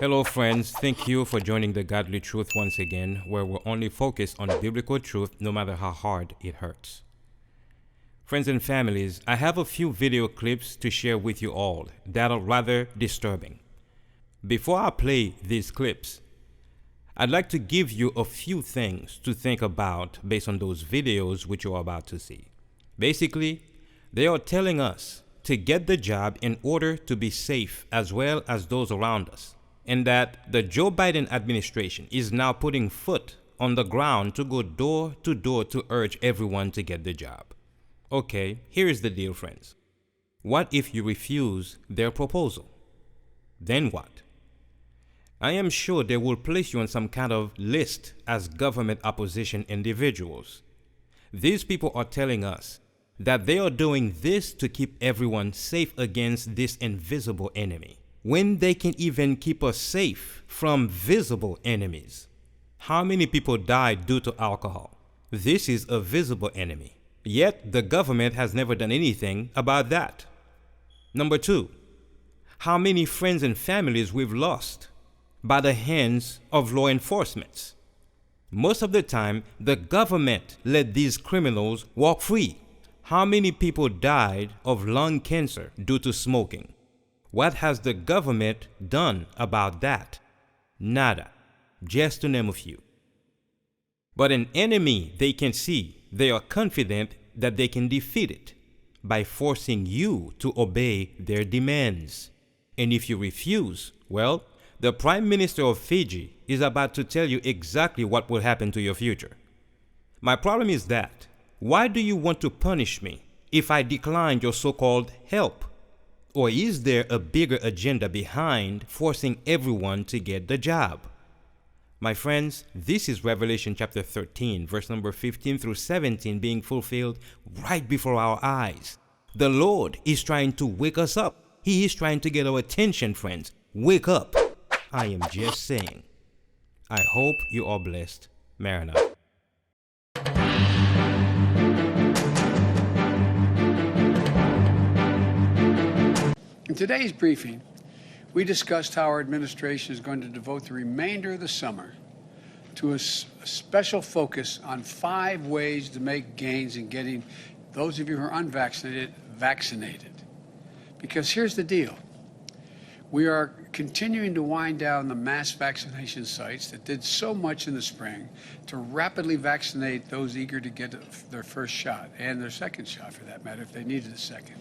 Hello friends, thank you for joining the Godly Truth once again, where we're only focused on biblical truth no matter how hard it hurts. Friends and families, I have a few video clips to share with you all that are rather disturbing. Before I play these clips, I'd like to give you a few things to think about based on those videos which you're about to see. Basically, they are telling us to get the job in order to be safe as well as those around us, and that the Joe Biden administration is now putting foot on the ground to go door to door to urge everyone to get the job. Okay, here is the deal, friends. What if you refuse their proposal? Then what? I am sure they will place you on some kind of list as government opposition individuals. These people are telling us that they are doing this to keep everyone safe against this invisible enemy, when they can even keep us safe from visible enemies. How many people died due to alcohol? This is a visible enemy. Yet the government has never done anything about that. Number two, how many friends and families we've lost by the hands of law enforcement? Most of the time, the government let these criminals walk free. How many people died of lung cancer due to smoking? What has the government done about that? Nada, just to name a few. But an enemy they can see, they are confident that they can defeat it by forcing you to obey their demands. And if you refuse, well, the Prime Minister of Fiji is about to tell you exactly what will happen to your future. My problem is that, why do you want to punish me if I decline your so-called help? Or is there a bigger agenda behind forcing everyone to get the job? My friends, this is Revelation chapter 13, verse number 15 through 17 being fulfilled right before our eyes. The Lord is trying to wake us up. He is trying to get our attention, friends. Wake up. I am just saying. I hope you are blessed. Maranatha. In today's briefing, we discussed how our administration is going to devote the remainder of the summer to a special focus on 5 ways to make gains in getting those of you who are unvaccinated vaccinated. Because here's the deal. We are continuing to wind down the mass vaccination sites that did so much in the spring to rapidly vaccinate those eager to get their first shot, and their second shot for that matter, if they needed a second.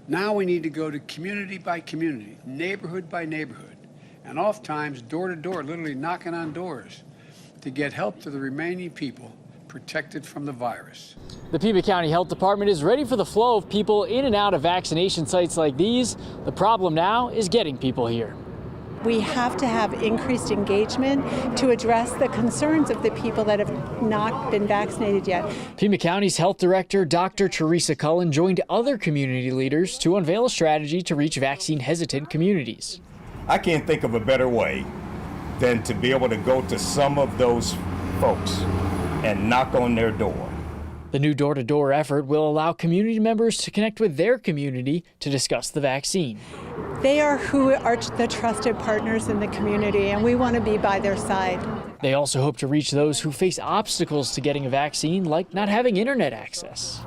Now we need to go to community by community, neighborhood by neighborhood, and oftentimes door to door, literally knocking on doors, to get help to the remaining people protected from the virus. The Pima County Health Department is ready for the flow of people in and out of vaccination sites like these. The problem now is getting people here. We have to have increased engagement to address the concerns of the people that have not been vaccinated yet. Pima County's Health Director, Dr. Teresa Cullen, joined other community leaders to unveil a strategy to reach vaccine-hesitant communities. I can't think of a better way than to be able to go to some of those folks and knock on their door. The new door-to-door effort will allow community members to connect with their community to discuss the vaccine. They are who are the trusted partners in the community, and we want to be by their side. They also hope to reach those who face obstacles to getting a vaccine, like not having internet access.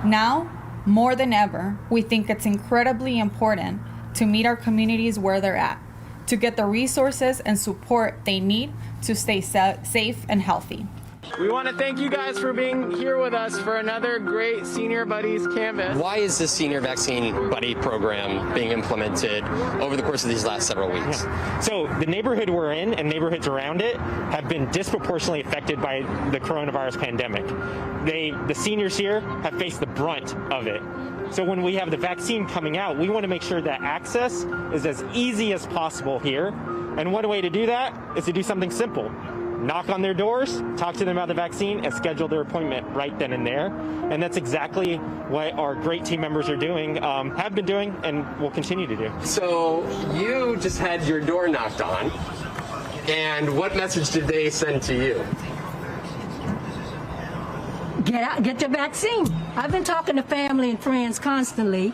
Now, more than ever, we think it's incredibly important to meet our communities where they're at, to get the resources and support they need to stay safe and healthy. We want to thank you guys for being here with us for another great Senior Buddies Canvas. Why is this Senior Vaccine Buddy program being implemented over the course of these last several weeks? So the neighborhood we're in and neighborhoods around it have been disproportionately affected by the coronavirus pandemic. The seniors here have faced the brunt of it. So when we have the vaccine coming out, we want to make sure that access is as easy as possible here. And one way to do that is to do something simple. Knock on their doors, talk to them about the vaccine, and schedule their appointment right then and there. And that's exactly what our great team members are doing, have been doing, and will continue to do. So you just had your door knocked on, and what message did they send to you? Get out, get your vaccine. I've been talking to family and friends constantly,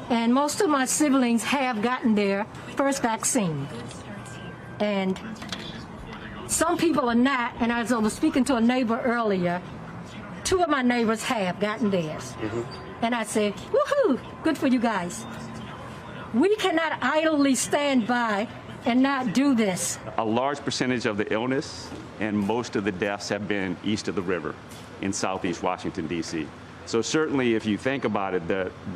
and most of my siblings have gotten their first vaccine. And some people are not, and as I was speaking to a neighbor earlier, 2 of my neighbors have gotten theirs. And I said, woohoo, good for you guys. We cannot idly stand by and not do this. A large percentage of the illness and most of the deaths have been east of the river in southeast Washington, D.C. So certainly, if you think about it,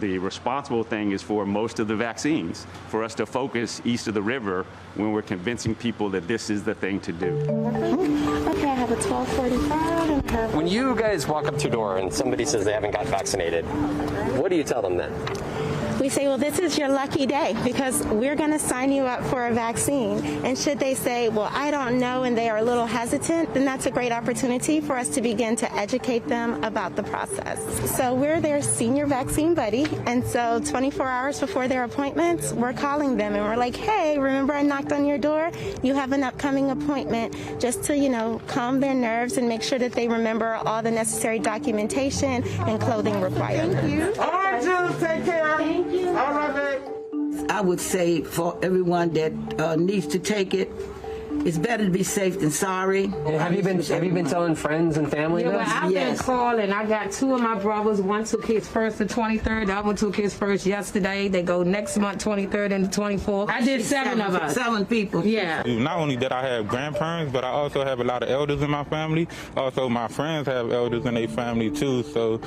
the responsible thing is for most of the vaccines, for us to focus east of the river when we're convincing people that this is the thing to do. Okay, I have a 1245. When you guys walk up to a door and somebody says they haven't got vaccinated, what do you tell them then? We say, well, this is your lucky day because we're going to sign you up for a vaccine. And should they say, well, I don't know, and they are a little hesitant, then that's a great opportunity for us to begin to educate them about the process. So we're their senior vaccine buddy. And so 24 hours before their appointments, we're calling them and we're like, hey, remember I knocked on your door? You have an upcoming appointment, just to, calm their nerves and make sure that they remember all the necessary documentation and clothing requirements. Thank you. All right, Jill, take care. Thank you. All right, babe. I would say for everyone that needs to take it, it's better to be safe than sorry. Have you been telling friends and family Yeah, well, this? I've been calling. I got 2 of my brothers. One took his first the 23rd. The other one took his first yesterday. They go next month, 23rd and the 24th. I did 7 of us. 7 people. Yeah. Not only that I have grandparents, but I also have a lot of elders in my family. Also, my friends have elders in their family too. So,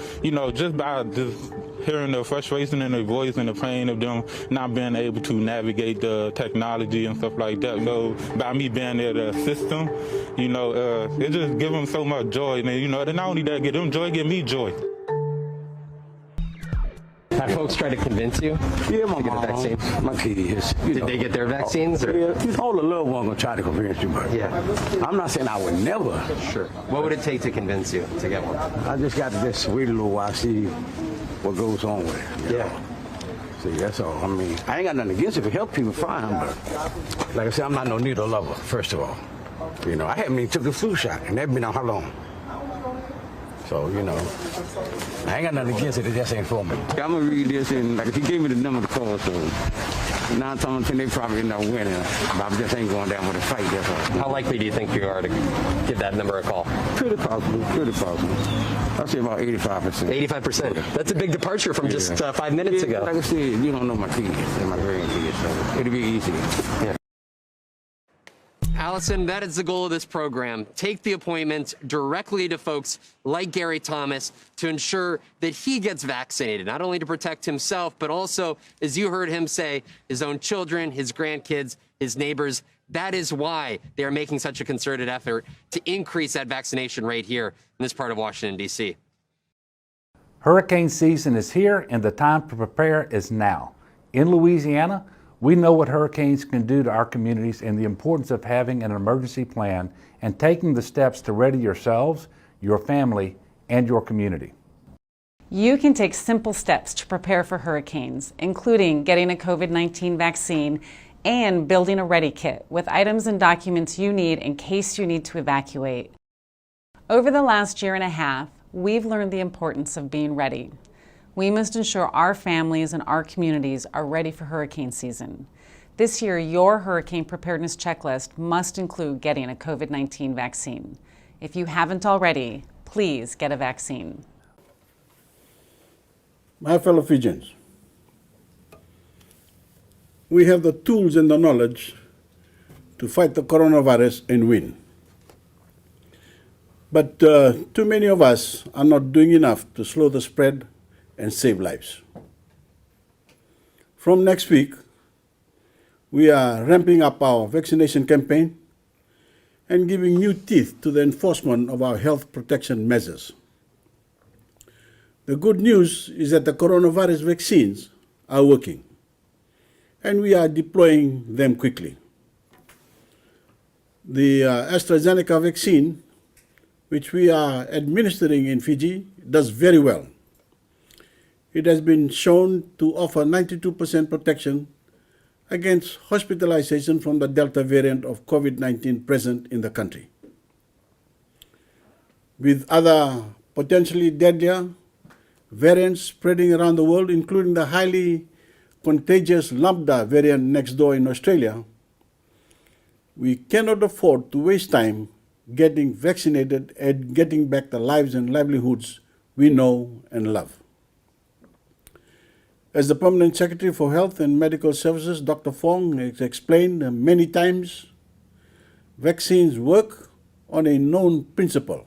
just by hearing the frustration in their voice and the pain of them not being able to navigate the technology and stuff like that. So by me being there to assist them, it just gives them so much joy. And then, not only that, get them joy, give me joy. Have folks tried to convince you Yeah, my to get a mom, vaccine? my kids. Did they get their vaccines? Or? Yeah, all the little one gonna try to convince you, but Yeah. I'm not saying I would never. Sure. What would it take to convince you to get one? I just got to just wait a little while, see what goes on with it. Yeah. See, that's all. I mean, I ain't got nothing against it. If it helps people, fine. But like I said, I'm not no needle lover, first of all. I haven't even took the flu shot, and that's been on how long? So, I ain't got nothing against it. It just ain't for me. I'm going to read this, and like, if he gave me the number to call, so 9 times 10, they probably end up winning. But I just ain't going down with a fight, that's all. How likely do you think you are to give that number a call? Pretty possible, pretty possible. I'd say about 85%. 85%? That's a big departure from just 5 minutes ago. Like I said, you don't know my kids and my grandkids, so it'll be easy. Yeah. Allison, that is the goal of this program. Take the appointments directly to folks like Gary Thomas to ensure that he gets vaccinated, not only to protect himself, but also, as you heard him say, his own children, his grandkids, his neighbors. That is why they are making such a concerted effort to increase that vaccination rate here in this part of Washington, D.C. Hurricane season is here and the time to prepare is now. In Louisiana, we know what hurricanes can do to our communities and the importance of having an emergency plan and taking the steps to ready yourselves, your family, and your community. You can take simple steps to prepare for hurricanes, including getting a COVID-19 vaccine and building a ready kit with items and documents you need in case you need to evacuate. Over the last year and a half, we've learned the importance of being ready. We must ensure our families and our communities are ready for hurricane season. This year, your hurricane preparedness checklist must include getting a COVID-19 vaccine. If you haven't already, please get a vaccine. My fellow Fijians, we have the tools and the knowledge to fight the coronavirus and win. But too many of us are not doing enough to slow the spread and save lives. From next week, we are ramping up our vaccination campaign and giving new teeth to the enforcement of our health protection measures. The good news is that the coronavirus vaccines are working, and we are deploying them quickly. The AstraZeneca vaccine, which we are administering in Fiji, does very well. It has been shown to offer 92% protection against hospitalization from the Delta variant of COVID-19 present in the country. With other potentially deadlier variants spreading around the world, including the highly contagious Lambda variant next door in Australia, We cannot afford to waste time getting vaccinated and getting back the lives and livelihoods we know and love. As the Permanent Secretary for Health and Medical Services, Dr. Fong, has explained many times, vaccines work on a known principle,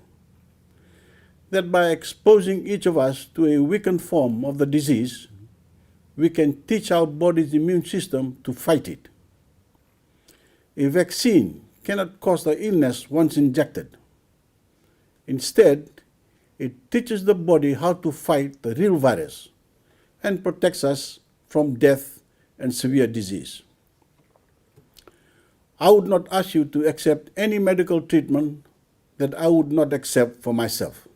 that by exposing each of us to a weakened form of the disease, we can teach our body's immune system to fight it. A vaccine cannot cause the illness once injected. Instead, it teaches the body how to fight the real virus and protects us from death and severe disease. I would not ask you to accept any medical treatment that I would not accept for myself.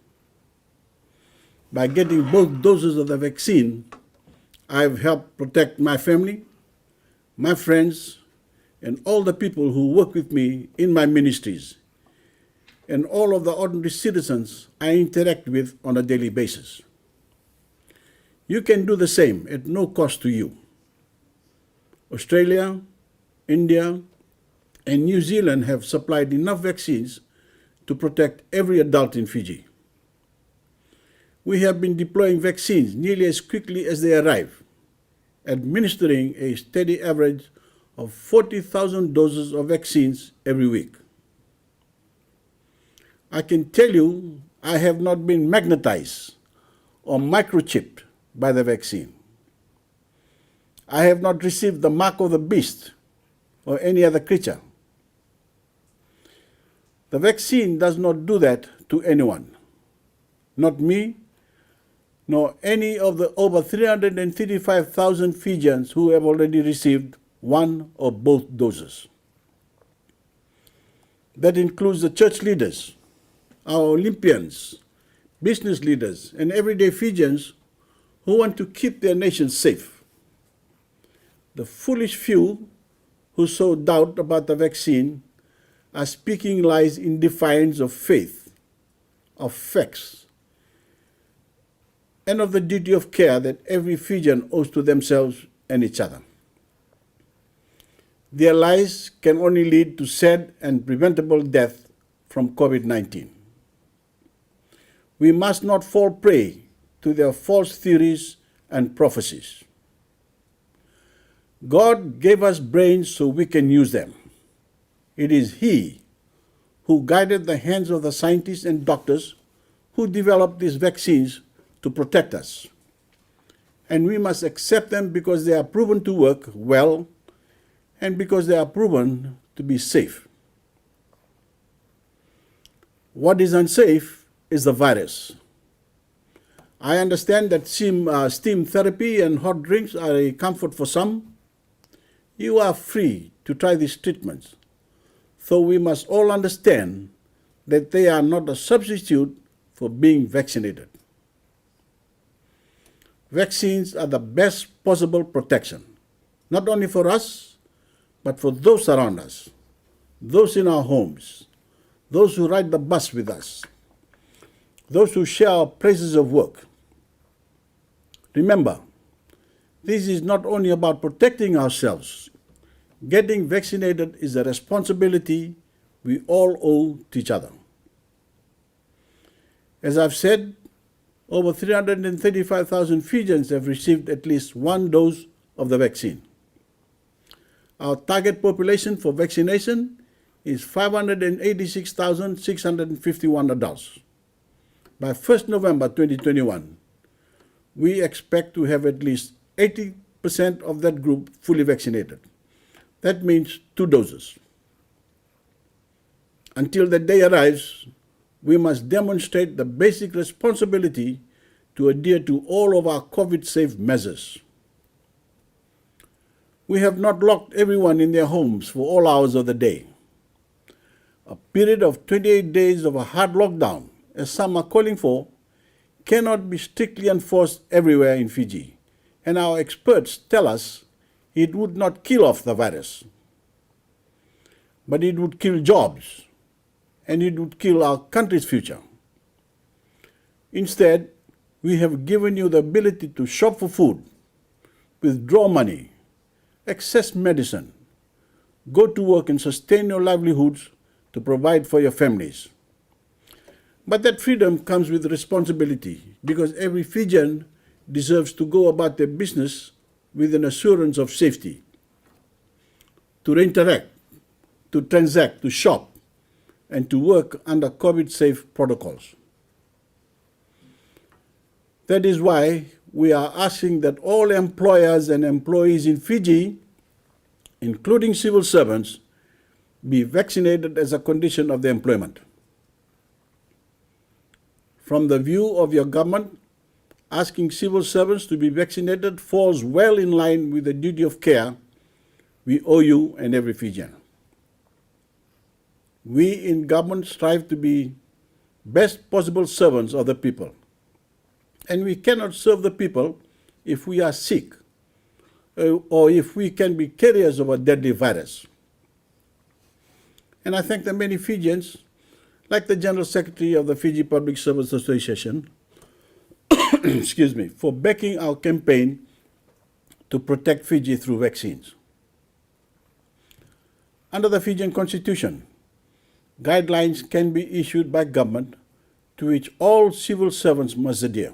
By getting both doses of the vaccine, I have helped protect my family, my friends, and all the people who work with me in my ministries, and all of the ordinary citizens I interact with on a daily basis. You can do the same at no cost to you. Australia, India, and New Zealand have supplied enough vaccines to protect every adult in Fiji. We have been deploying vaccines nearly as quickly as they arrive, administering a steady average of 40,000 doses of vaccines every week. I can tell you I have not been magnetized or microchipped by the vaccine. I have not received the mark of the beast or any other creature. The vaccine does not do that to anyone, not me, nor any of the over 335,000 Fijians who have already received one or both doses. That includes the church leaders, our Olympians, business leaders, and everyday Fijians who want to keep their nation safe. The foolish few who sow doubt about the vaccine are speaking lies in defiance of faith, of facts, and of the duty of care that every Fijian owes to themselves and each other. Their lies can only lead to sad and preventable death from COVID-19. We must not fall prey to their false theories and prophecies. God gave us brains so we can use them. It is He who guided the hands of the scientists and doctors who developed these vaccines to protect us. And we must accept them because they are proven to work well and because they are proven to be safe. What is unsafe is the virus. I understand that steam therapy and hot drinks are a comfort for some. You are free to try these treatments, though we must all understand that they are not a substitute for being vaccinated. Vaccines are the best possible protection, not only for us, but for those around us, those in our homes, those who ride the bus with us, those who share our places of work. Remember, this is not only about protecting ourselves. Getting vaccinated is a responsibility we all owe to each other. As I've said, over 335,000 Fijians have received at least one dose of the vaccine. Our target population for vaccination is 586,651 adults. By 1st November 2021, we expect to have at least 80% of that group fully vaccinated. That means 2 doses. Until that day arrives, we must demonstrate the basic responsibility to adhere to all of our COVID-safe measures. We have not locked everyone in their homes for all hours of the day. A period of 28 days of a hard lockdown, as some are calling for, cannot be strictly enforced everywhere in Fiji, and our experts tell us it would not kill off the virus, but it would kill jobs, and it would kill our country's future. Instead, we have given you the ability to shop for food, withdraw money, access medicine, go to work and sustain your livelihoods to provide for your families. But that freedom comes with responsibility, because every Fijian deserves to go about their business with an assurance of safety, to interact, to transact, to shop, and to work under COVID-safe protocols. That is why we are asking that all employers and employees in Fiji, including civil servants, be vaccinated as a condition of their employment. From the view of your government, asking civil servants to be vaccinated falls well in line with the duty of care we owe you and every Fijian. We in government strive to be best possible servants of the people. And we cannot serve the people if we are sick or if we can be carriers of a deadly virus. And I thank the many Fijians, like the General Secretary of the Fiji Public Service Association, excuse me, for backing our campaign to protect Fiji through vaccines. Under the Fijian Constitution, guidelines can be issued by government to which all civil servants must adhere.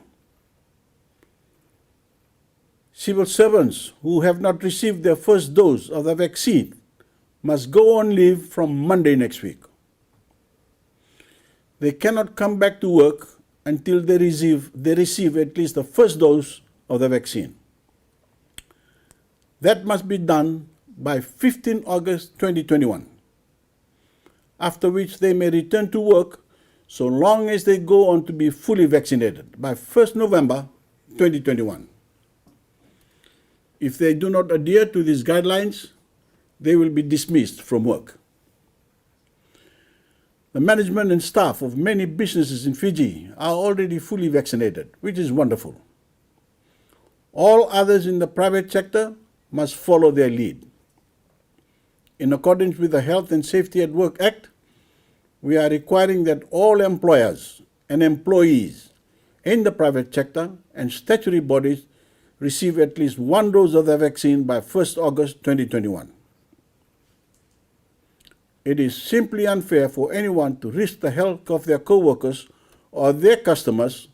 Civil servants who have not received their first dose of the vaccine must go on leave from Monday next week. They cannot come back to work until they receive at least the first dose of the vaccine. That must be done by 15 August 2021, after which they may return to work so long as they go on to be fully vaccinated by 1st November 2021. If they do not adhere to these guidelines, they will be dismissed from work. The management and staff of many businesses in Fiji are already fully vaccinated, which is wonderful. All others in the private sector must follow their lead. In accordance with the Health and Safety at Work Act, we are requiring that all employers and employees in the private sector and statutory bodies receive at least one dose of the vaccine by 1st August 2021. It is simply unfair for anyone to risk the health of their co-workers or their customers,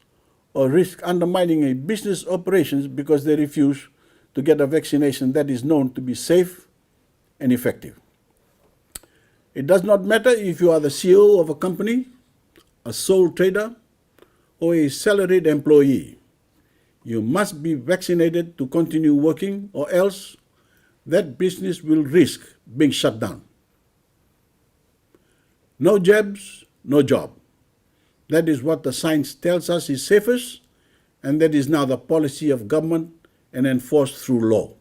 or risk undermining a business operations because they refuse to get a vaccination that is known to be safe and effective. It does not matter if you are the CEO of a company, a sole trader, or a salaried employee. You must be vaccinated to continue working, or else that business will risk being shut down. No jabs, no job. That is what the science tells us is safest, and that is now the policy of government and enforced through law.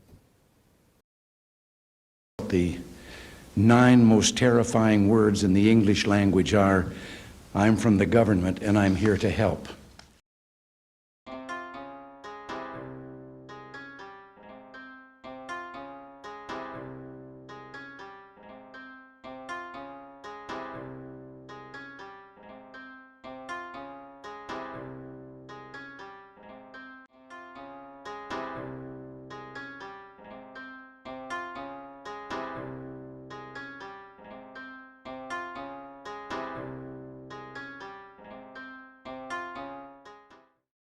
The 9 most terrifying words in the English language are, "I'm from the government and I'm here to help."